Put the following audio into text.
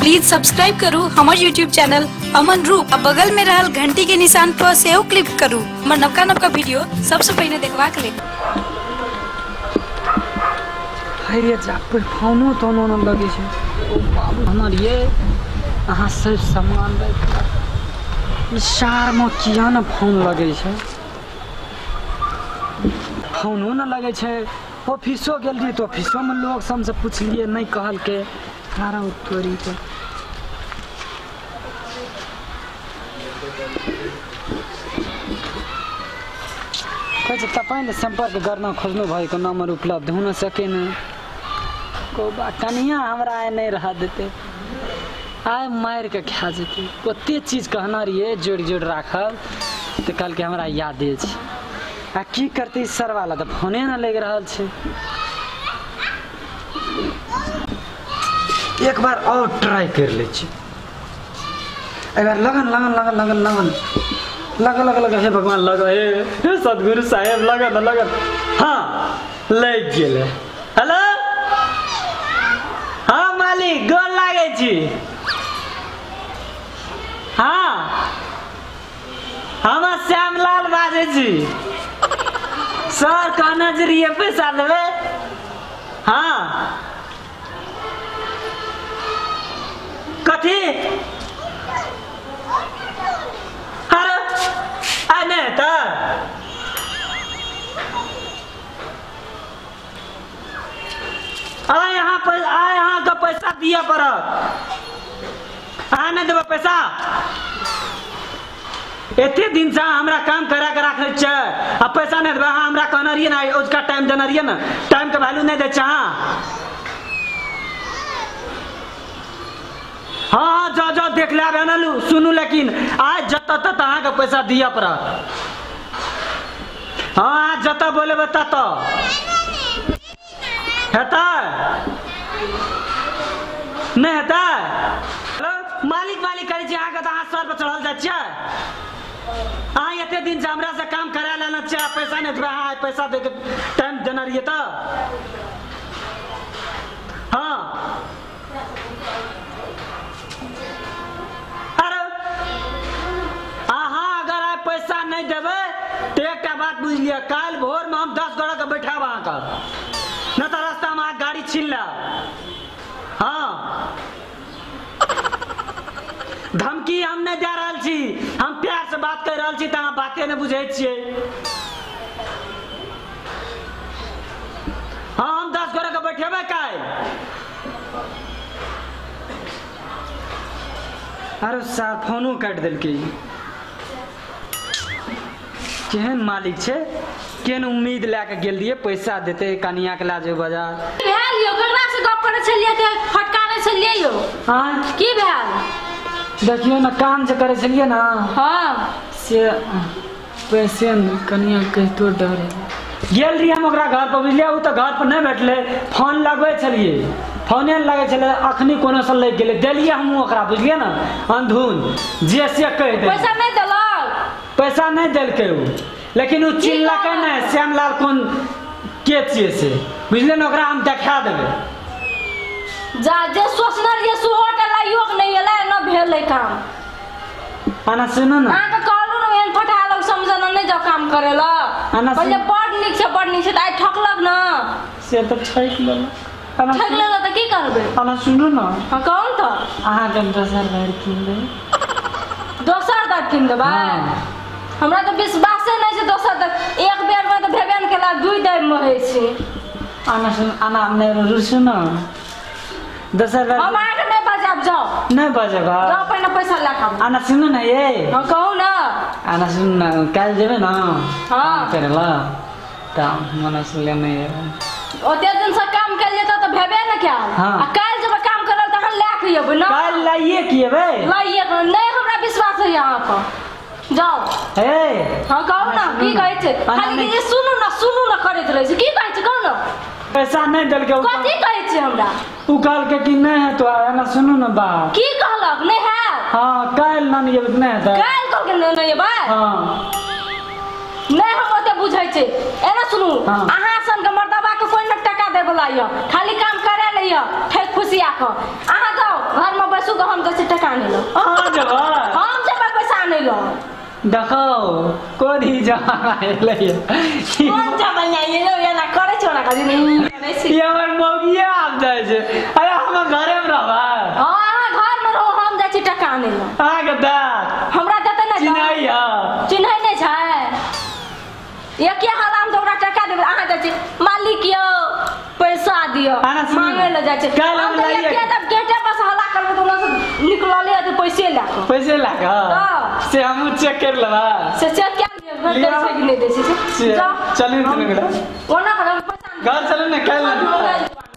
Please subscribe करू हमार YouTube channel अमन रूप। बगल में रहल घंटी के निशान पर सेहो क्लिक करू हमार नवका नवका वीडियो सबसे पहले देखवा के लिए। अरे जा कोई फोनो तोनो न लगे छे। ओ बाबू हमार ये अहाँ सब सामान रख शार में किया न फोन लगे छे। फोनो न लगे छे। ऑफिसो गेल रही तो ऑफिसो में लोग सबसे पूछलिए नहीं कहल के सारा तोरी के तपाईले संपर्क गर्न खोज्नु भएको नम्बर उपलब्ध हुन सकेन। को कनिया हमरा आए नहीं रहा देते आए मार के खा जेते। ओते चीज कहना रहिए जोड़ जोड़ राखल तो कल के हमरा याद है आ की करते सर वाला तो फोने न लग रहा छे। एक बार और ट्राई कर ले छी। एक बार लगन लगन लगन लगन लगन लगा लगा लगा हे भगवान लगा हे सदगुरु साहेब लगन लगन। हाँ लग गेले। हेलो हाँ मालिक गोल लागे छी। हाँ हम श्यामलाल बाजे छी। सर का नजरिए पैसा देवे। हाँ कथी अरे आने तो यहाँ का पैसा दिया पर आने देवे पैसा। एते दिन से हमरा काम करा के रखे छे आ पैसा नहीं देवे। हमरा कहना रहिए ना उसका टाइम देना रहिए ना टाइम के वैल्यू नहीं दे छे। हाँ जाओ जाओ देख ले ना लू सुनू लेकिन आज जत तत अहाँ के पैसा दिया पर। हाँ आज जत बोले बता तो हेता नहीं हेता। हेलो मालिक मालिक करे छी अहाँ के तो सर पर चढ़ल जाय छै। अहाँ एते दिन से हमरा से काम करा लेना छै पैसा नहीं देबे। अहाँ पैसा दे के टाइम देना रहिए तो। हाँ पैसा नहीं देवे तो एक बात बुझ लिया कल भोर में हम 10 गोड़ा के बैठा वहां का न तो रास्ता में गाड़ी छीन ला। हाँ धमकी हम नहीं दे रहा छी। हम प्यार से बात कर रहा छी तो अहाँ बातें नहीं बुझे छिए। हाँ हम 10 गोड़ा के बैठेबे कल। अरे साहब फोनो काट दिल के केहन मालिक छे केन उम्मीद लेके गेल दिए पैसा देते कनिया के लाजे बाजार भेल यो गरना से गप करे छलिए त फटकारे छलिए यो। हां की भेल देखियो ना काम जे करे छलिए ना। हां से पैसे कनिया के तो डर गेल रही हम ओकरा घर पर बुझलिए उ त घर पर नहीं बैठले फोन लगबै छलिए फोने लगे छले अखनी कोनो से लग गेले देलिए हम ओकरा बुझलिए ना अंधुन जे से कह दे पैसा नहीं देलक पैसा नहीं देलके लेकिन वो चिल्लके नहीं श्यामलाल कौन के छिए से बुझले ना ओकरा हम देखा देबे। जा जे सोचना रहिए सो होटल लाइयो के नहीं एला न भेलै काम। आना सुनो ना आ के कहलु न एन फटा लग समझन नहीं जाओ काम करेला। पहले बड़ नीक से आइ ठकलक ना से तो ठक लेला। ठक लेला त की करबे। आना सुनो ना हां कौन त आहा के दोसर घर किन दे। दोसर तक किन देबा हमरा तो विश्वास नहीं है। दोसर तक एक बेर में तो भेबेन केला दुई दाम में है छे। आना सुन आना ने रुसु ना दोसर बार हम आके नहीं बजाब जाओ नहीं बजाबा जाओ पहले पैसा लाखा। आना सुन ना ये हां कहू ना आना सुन ना काल जेबे ना। हां करेला त मने से ले नहीं ओते दिन से काम कर लेता तो भेबे ना क्या। आ काल जब काम करल त हम लाख येबे ना काल लाइए किएबे लाइए नहीं हमरा विश्वास है यहां पर जाओ। ए हां कहू ना की कहै छै खाली ये सुनू ना करैत रहै छै की कहै छै कहू ना पैसा नहीं देल के कथि कहै छै हमरा उ कहल के कि नहीं है तो ना सुनू ना बात की कहलक नहीं है। हां काल ना ये नहीं है काल कहल के नहीं है बा। हां नहीं हम ओते बुझै छै एना सुनू अहाँ सन के मर्दबा के कोई न टका दे बोला खाली काम करे ले ठेक खुशिया को अहाँ जाओ घर में पैसों का हम जैसे टका नहीं लो हां जब हम जब पैसा नहीं लो देखो कोनी जमा ले कौन जमा ये लो या ना करे छोड़ा का नहीं ये हमर मौगिया आब जाय छै अरे हम घरे में रहबा हां घर में रहो हम जैसे टका नहीं लो हां गदा हमरा देते ना चिन्है नहीं छै ये क्या हराम दौड़ा टका देबे अहाँ जैसे मालिक यो पैसा दियो मांगे ले जाय छै काल हम लाइए जब गेटे पर हल्ला करबे तो ना निकलले तो पैसे लाके से हम चेक कर लेबा से चेक क्या दे छै कि नहीं दे छै चलू तुम ओना पर पैसा घर चलू ना काल